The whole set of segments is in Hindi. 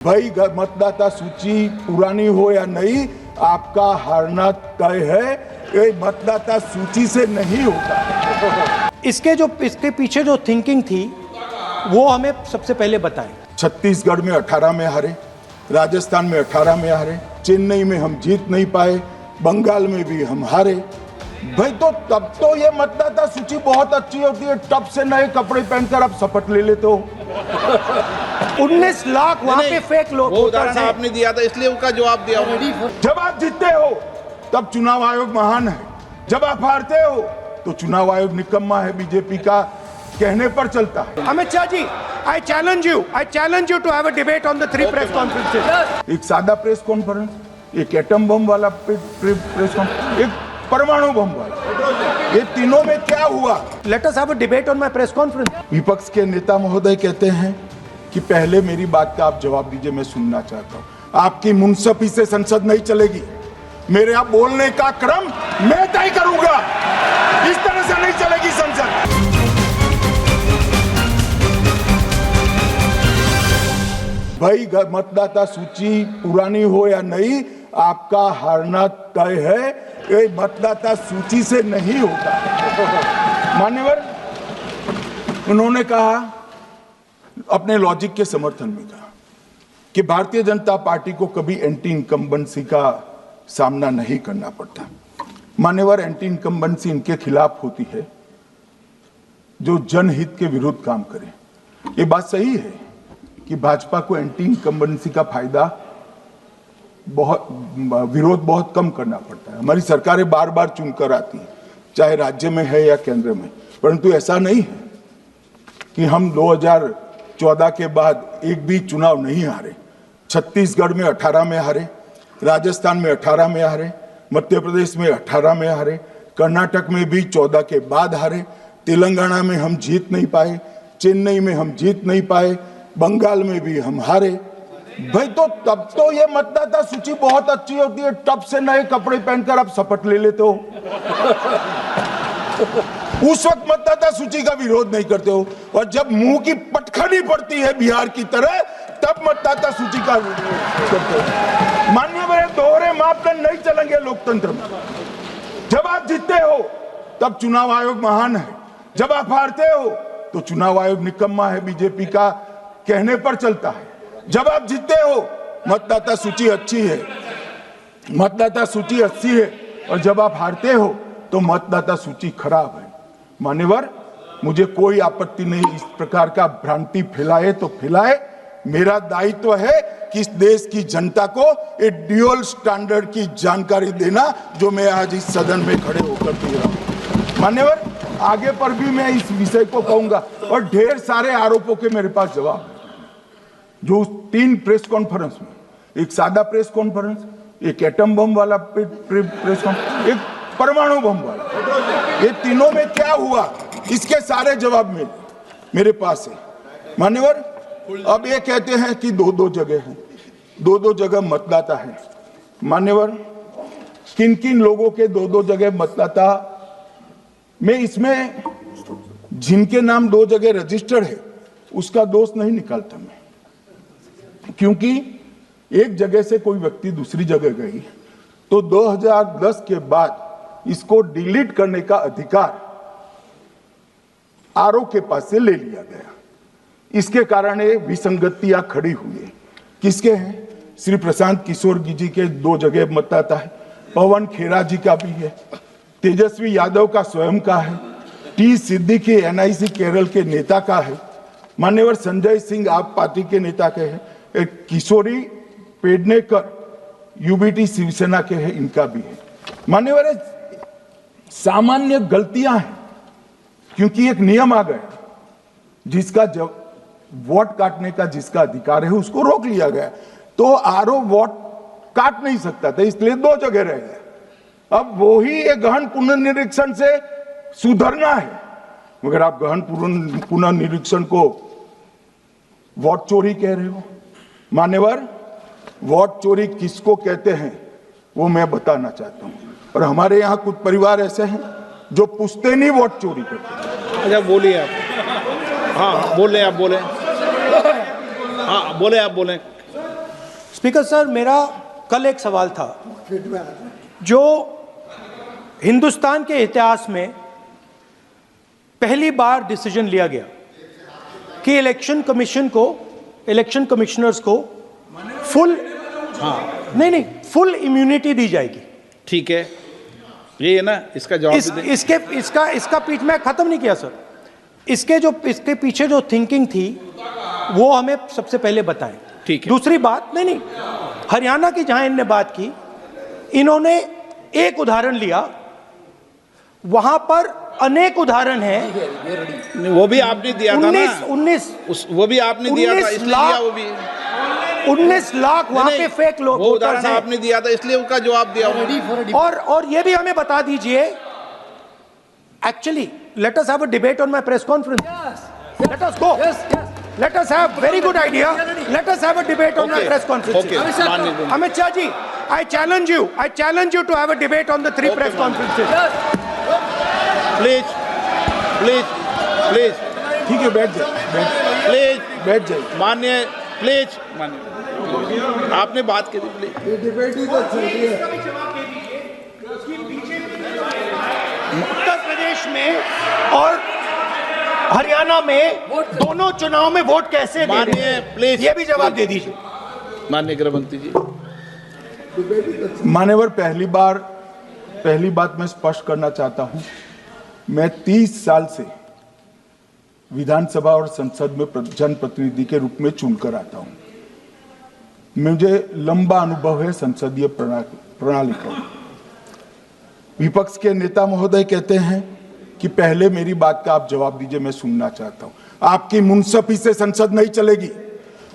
भाई मतदाता सूची पुरानी हो या नहीं, आपका हारना तय है। ये मतदाता सूची से नहीं होता। इसके पीछे जो थिंकिंग थी वो हमें सबसे पहले बताएं। छत्तीसगढ़ में 18 में हारे, राजस्थान में 18 में हारे, चेन्नई में हम जीत नहीं पाए, बंगाल में भी हम हारे। भाई तो तब तो ये मतदाता सूची बहुत अच्छी होती है, टप से नए कपड़े पहनकर आप शपथ ले लेते हो। 19 लाख वहां पे फेक लोग। वो उदाहरण आपने दिया था इसलिए उसका जवाब दिया। जब आप जीतते हो तब चुनाव आयोग महान है, जब आप हारते हो तो चुनाव आयोग निकम्मा है, बीजेपी का कहने पर चलता है। Amit Shah ji, I challenge you to have a debate on the 3 press conferences. एक सादा प्रेस कॉन्फ्रेंस, एक एटम बम वाला प्रेस कॉन्फ्रेंस, एक परमाणु बम वाला, ये तीनों में क्या हुआ? Let us have a debate on my press conference. विपक्ष के नेता महोदय कहते हैं कि पहले मेरी बात का आप जवाब दीजिए, मैं सुनना चाहता हूं। आपकी मुंसफी से संसद नहीं चलेगी, मेरे आप बोलने का क्रम मैं तय करूंगा, इस तरह से नहीं चलेगी संसद। भाई मतदाता सूची पुरानी हो या नहीं, आपका हारना तय है। ये मतदाता सूची से नहीं होता। मान्यवर, उन्होंने कहा, अपने लॉजिक के समर्थन में कहा कि भारतीय जनता पार्टी को कभी एंटी इनकम्बेंसी का सामना नहीं करना पड़ता। मान्यवर, एंटी इनकम्बेंसी इनके खिलाफ होती है जो जनहित के विरुद्ध काम करे। ये बात सही है कि भाजपा को एंटी इनकम्बेंसी का फायदा विरोध बहुत कम करना पड़ता है। हमारी सरकारें बार बार चुनकर आती हैं, चाहे राज्य में है या केंद्र में, परंतु ऐसा नहीं है कि हम 2014 के बाद एक भी चुनाव नहीं हारे। छत्तीसगढ़ में 18 में हारे, राजस्थान में 18 में हारे, मध्य प्रदेश में 18 में हारे, कर्नाटक में भी 14 के बाद हारे, तेलंगाना में हम जीत नहीं पाए, चेन्नई में हम जीत नहीं पाए, बंगाल में भी हम हारे। भाई तो तब तो ये मतदाता सूची बहुत अच्छी होती है, टप से नए कपड़े पहनकर आप शपथ ले लेते हो। उस वक्त मतदाता सूची का विरोध नहीं करते हो, और जब मुंह की पटखनी पड़ती है बिहार की तरह, तब मतदाता सूची का विरोध करते हो। माननीय मेरे दोहरे मापदंड नहीं चलेंगे लोकतंत्र में। जब आप जीतते हो तब चुनाव आयोग महान है, जब आप हारते हो तो चुनाव आयोग निकम्मा है, बीजेपी का कहने पर चलता है। जब आप जीतते हो मतदाता सूची अच्छी है, मतदाता सूची अच्छी है, और जब आप हारते हो तो मतदाता सूची खराब है। मान्यवर, मुझे कोई आपत्ति नहीं, इस प्रकार का भ्रांति फैलाए तो फैलाए। मेरा दायित्व है कि इस देश की जनता को एक ड्यूअल स्टैंडर्ड की जानकारी देना, जो मैं आज इस सदन में खड़े होकर दे रहा हूं। मान्यवर, आगे पर भी मैं इस विषय को कहूंगा, और ढेर सारे आरोपों के मेरे पास जवाब है। जो 3 प्रेस कॉन्फ्रेंस में, एक सादा प्रेस कॉन्फ्रेंस, एक एटम बम वाला प्रेस कॉन्फ्रेंस, एक परमाणु बम वाला, ये तीनों में क्या हुआ, इसके सारे जवाब मेरे पास है। मान्यवर, अब ये कहते हैं कि 2-2 जगह है, 2-2 जगह मतदाता है। मान्यवर, किन किन लोगों के 2-2 जगह मतदाता, मैं इसमें जिनके नाम 2 जगह रजिस्टर्ड है उसका दोष नहीं निकालता मैं, क्योंकि एक जगह से कोई व्यक्ति दूसरी जगह गई तो 2010 के बाद इसको डिलीट करने का अधिकार आरओ के पास से ले लिया गया। इसके कारण ये विसंगतियां खड़ी हुई है। किसके हैं? श्री प्रशांत किशोर जी के 2 जगह मतदाता है, पवन खेरा जी का भी है, तेजस्वी यादव का स्वयं का है, टी सिद्दीकी एनआईसी केरल के नेता का है, मान्यवर संजय सिंह आप पार्टी के नेता के हैं, एक किशोरी पेडनेकर यूबीटी शिवसेना के हैं, इनका भी है। मान्यवर, सामान्य गलतियां हैं, क्योंकि एक नियम आ गया, जिसका जब वोट काटने का जिसका अधिकार है उसको रोक लिया गया, तो आरओ वोट काट नहीं सकता था, इसलिए 2 जगह रह गए। अब वही एक गहन पुनर्निरीक्षण से सुधरना है, मगर आप गहन पुनर्निरीक्षण को वोट चोरी कह रहे हो। मान्यवर, वोट चोरी किसको कहते हैं वो मैं बताना चाहता हूं, और हमारे यहाँ कुछ परिवार ऐसे हैं जो पुश्तैनी वोट चोरी करते हैं। अच्छा, बोलिए आप। हाँ, बोले आप बोले। हाँ, बोले आप बोले। स्पीकर सर, मेरा कल एक सवाल था। जो हिंदुस्तान के इतिहास में पहली बार डिसीजन लिया गया कि इलेक्शन कमिश्नर्स को फुल फुल इम्यूनिटी दी जाएगी। ठीक है, ये है ना, इसका जवाब भी दें। इसका पीछे मैं खत्म नहीं किया सर। इसके पीछे जो थिंकिंग थी वो हमें सबसे पहले बताएं। ठीक है। दूसरी बात, नहीं, हरियाणा की जहां इन्होंने बात की, इन्होंने एक उदाहरण लिया, वहां पर अनेक उदाहरण हैं। वो भी आपने दिया था ना, 19 वो भी आपने दिया था, इसलिए दिया वो भी। 19 लाख वहां पे फेक लोग, वो उदाहरण आपने दिया था, इसलिए उसका जवाब दिया। और ये भी हमें बता दीजिए, actually let us have a debate on my press conference. Let us go. Let us have very good idea. Let us have a debate on my press conference. Amit Shah ji, I challenge you to have a debate on the 3 press conferences. Please. ठीक है, बैठ जाइए, बैठ जाइए। माननीय, प्लीज माननीय, आपने बात की थी, प्लीज। उत्तर प्रदेश में और हरियाणा में दोनों चुनाव में वोट कैसे दे रहे माननीय, हैं? प्लीज, ये भी जवाब दे दीजिए। माननीय गृह मंत्री जी। मान्यवर, पहली बात मैं स्पष्ट करना चाहता हूं, मैं 30 साल से विधानसभा और संसद में जनप्रतिनिधि के रूप में चुनकर आता हूं। मुझे लंबा अनुभव है संसदीय प्रणाली का। विपक्ष के नेता महोदय कहते हैं कि पहले मेरी बात का आप जवाब दीजिए, मैं सुनना चाहता हूं। आपकी मुनसफी से संसद नहीं चलेगी।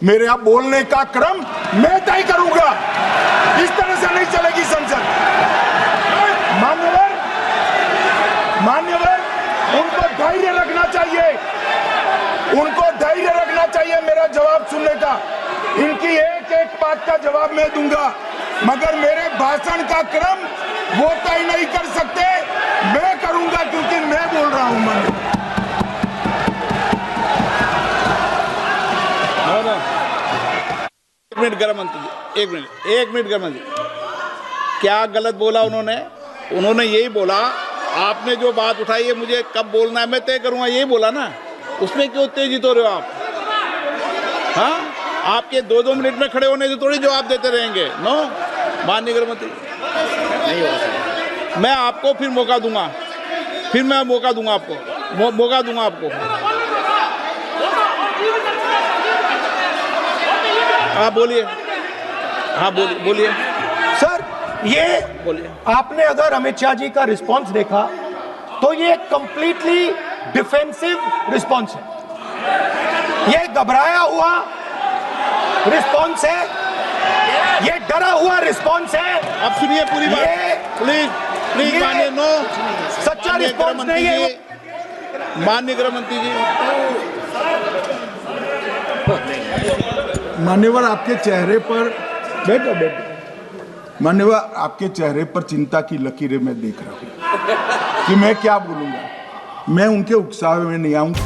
मेरे आप बोलने का क्रम मैं तय करूंगा, इस तरह से नहीं चलेगी संसद। मान्यवर, उनको धैर्य रखना चाहिए, मेरा जवाब सुनने का। इनकी एक एक बात का जवाब मैं दूंगा, मगर मेरे भाषण का क्रम वो तय नहीं कर सकते, मैं करूंगा, क्योंकि मैं बोल रहा हूं। एक मिनट गृह मंत्री जी, एक मिनट गृह मंत्री, क्या गलत बोला उन्होंने यही बोला, आपने जो बात उठाई है मुझे कब बोलना है मैं तय करूंगा, यही बोला ना। उसमें क्यों उत्तेजित हो रहे हो आप? हाँ, आपके 2-2 मिनट में खड़े होने से थोड़ी जवाब देते रहेंगे। नो, माननीय गृह मंत्री, नहीं हो सकता। मैं आपको फिर मौका दूंगा, आपको मौका दूंगा आपको। हाँ बोलिए, बोलिए सर, ये बोलिए। आपने अगर अमित शाह जी का रिस्पांस देखा तो ये कंप्लीटली डिफेंसिव रिस्पांस है। ये घबराया हुआ रिस्पांस है, ये डरा हुआ रिस्पांस है। अब सुनिए पूरी बात, प्लीज मानिए। नो, सच्चा रिस्पांस नहीं है। माननीय गृह मंत्री जी, मान्यवर, आपके चेहरे पर बैठो। मान्यवर, आपके चेहरे पर चिंता की लकीरें मैं देख रहा हूं कि मैं क्या बोलूंगा। मैं उनके उकसावे में नहीं आऊंगा।